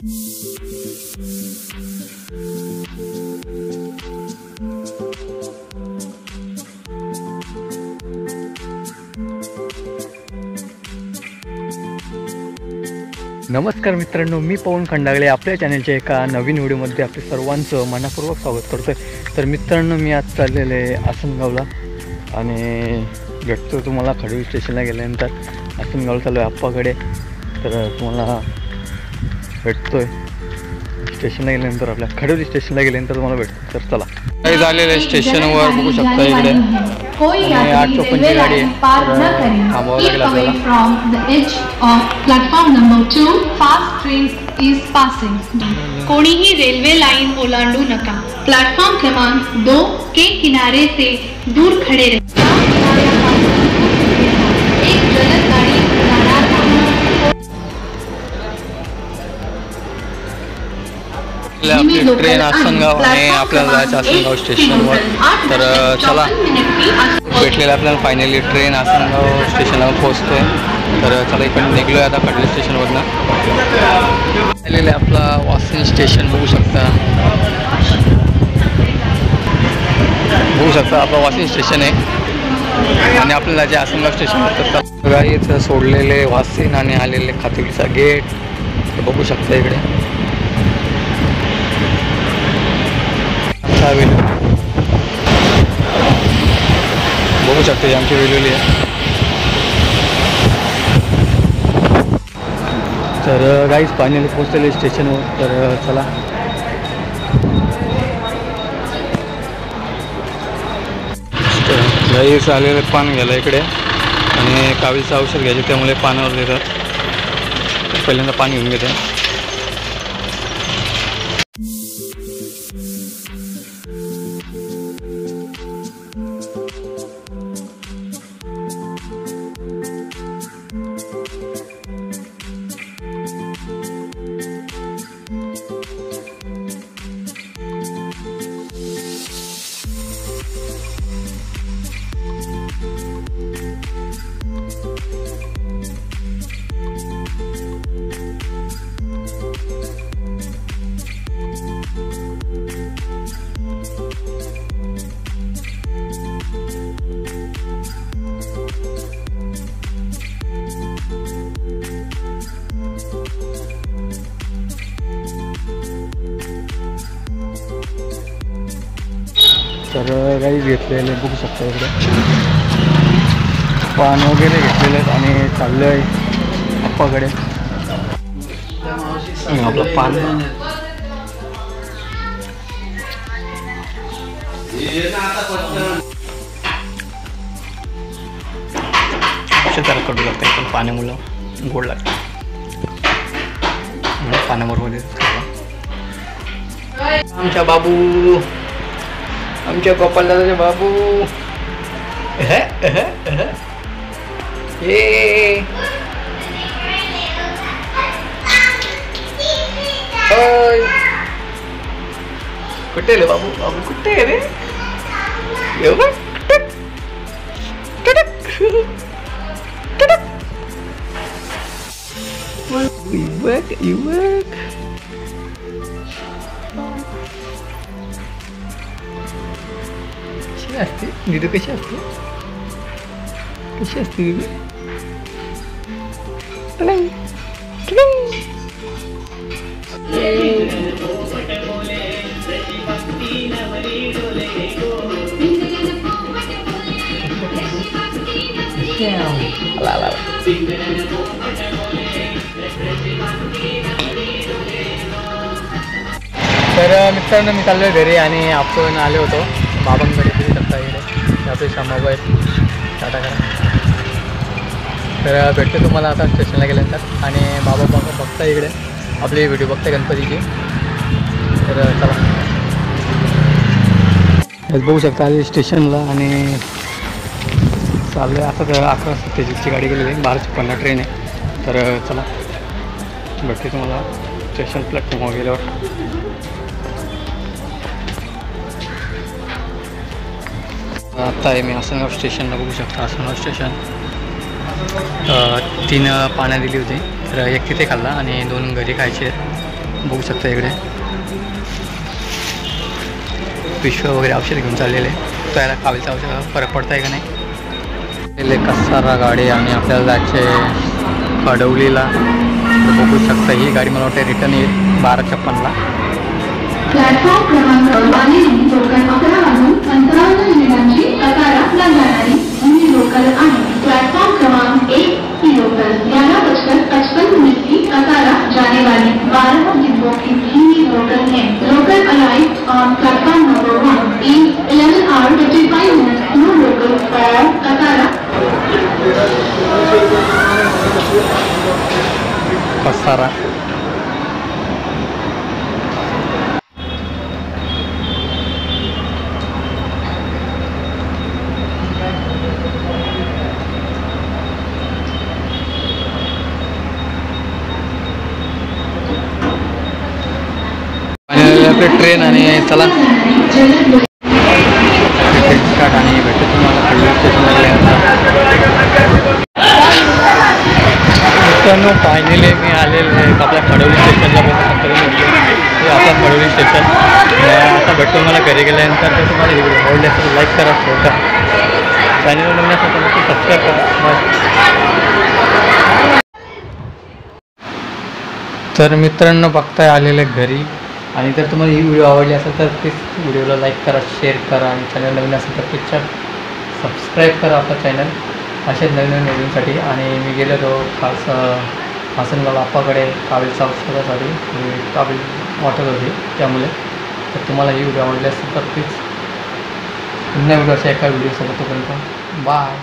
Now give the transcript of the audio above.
नमस्कार मित्रांनो, मी पवन खंडागळे आपल्या चॅनलच्या एका नवीन व्हिडिओमध्ये आपले सर्वांचं मनपूर्वक स्वागत करतोय। तर मित्रांनो, मी आज चाललेले आसनगावला आणि भेटतो तुम्हाला खडवी स्टेशनला गेल्यानंतर। आसनगावला चालू आहे आप्पाकडे, तर तुम्हाला भेटतोय स्टेशनला गेल्यानंतर, आपल्या खडवी स्टेशनला गेल्यानंतर तुम्हाला भेटतो। तर चला, काही झालेलं आहे स्टेशनवर बघू शकता इकडे, आणि 854 गाडी आहे, तर थांबावं लागेल आपल्याला। Platform number 2 fast train is passing. कोणीही रेल्वे लाइन ओलांडू नका। प्लॅटफॉर्म क्रमांक 2 के किनारे से दूर खड़े रहिए। एक जलद गाड़ी आपली ट्रेन आसनगाव आहे, आपल्याला जायचं आसनगाव स्टेशनवर। तर चला, भेटलेलं आपल्याला फायनली ट्रेन आसनगाव स्टेशनवर पोहोचतोय। तर चला, इकडे निघलोय आता खडवी स्टेशनवरनं। आलेलं आपला वाशिम स्टेशन बघू शकता, आपला वाशिम स्टेशन आहे आणि आपल्याला जे आसनगाव स्टेशनवर तर इथं सोडलेले वाशिम आणि आलेले खातुलीचा गेट बघू शकता इकडे। बघू शकते आमची वेगवेगळी आहे। तर गाईज फायनली पोहोचलेले स्टेशनवर। तर चला, गाईज आलेले पान घ्यायला इकडे, आणि कावीचं औषध घ्यायचे त्यामुळे पानावर देतात। पहिल्यांदा पाणी घेऊन घेते। तर काही घेतलेले बघू शकता इकडे, पान वगैरे घेतलेले आहेत आणि चाललं आहे आप्पाकडे। आपलं पान जरा कडू लागतं, पण पाण्यामुळं गोड लागतं, पाण्याबरोबर आमच्या बाबू, आमच्या गोपाल दादाचे बाबू ये कुठे रे बाबू, बाबू कुठे रे? युवक असते निधू, कशी असते, कशी असते निधू? तर मित्रांनो, मी चाललोय घरी आणि आपण आले होतो बाबांकडे। बघू शकता इकडे आपले मोबाईल टाटा करा। तर भेटते तुम्हाला आता स्टेशनला गेल्यानंतर, आणि बाबा बघता इकडे आपली व्हिडिओ बघता गणपतीची। तर चला, बघू शकता आली स्टेशनला आणि चाललं आहे आता। तर 11:37ची गाडी गेलेली आहे, 12:56 ट्रेन आहे। तर चला, भेटते तुम्हाला स्टेशन प्लॅटफॉर्मवर गेल्यावर। आता आहे मी आसनगाव स्टेशनला, बघू शकता आसनगाव स्टेशन। 3 पाण्या दिली होती, तर एक तिथे खाल्ला आणि 2 घरी खायचे। बघू शकता इकडे पिशव्या वगैरे औषध घेऊन चाललेले. तर याला कावीळचा औषध फरक पडत आहे का नाही. कसारा गाडी आणि आपल्याला जायचे खडवलीला. बघू शकता ही गाडी मला वाटते रिटर्न येईल 12:56ला. प्लॅटफॉर्म क्रमांक लोकल 11 वाजून 55 मिनिटांची कसाराला जाणारी ही लोकल आहे. प्लॅटफॉर्म क्रमांक 1 की लोकल 11:55 की कसारा जाने वाली 12 डिब्बों की ही लोकल है. Local arrived on platform number 1 in 11:55 no local for Kasara. Kasara आपली ट्रेन आणि चला तिकीट काढ आणि भेटतो तुम्हाला रेल्वे स्टेशनला मित्रांनो. फायनली मी आलेलो आहे आपल्या खडवली स्टेशनला. आपला खडवली स्टेशन. आता भेटतो मला घरी गेल्यानंतर. तर तुम्हाला व्हिडिओ आवडले असेल लाईक करा, शेअर करा, चॅनलवर बघण्यासाठी नक्की सबस्क्राईब करा. तर मित्रांनो बघताय आलेले घरी. आणि जर तुम्हाला ही व्हिडिओ आवडली असेल तर प्लीज व्हिडिओला लाईक करा, शेअर करा आणि चॅनल नवीन असेल तर प्लीज सबस्क्राईब करा आपला चॅनल असेच नवीन नवीन व्हिडिओसाठी. आणि मी गेलेलो खास आसनगाव आप्पाकडे कावीळच्या औषधासाठी. कावीळ वाटत होती त्यामुळे. तर तुम्हाला ही व्हिडिओ आवडली असेल तर प्लीज पुन्हा व्हिडिओच्या एका व्हिडिओसोबत. तोपर्यंत बाय.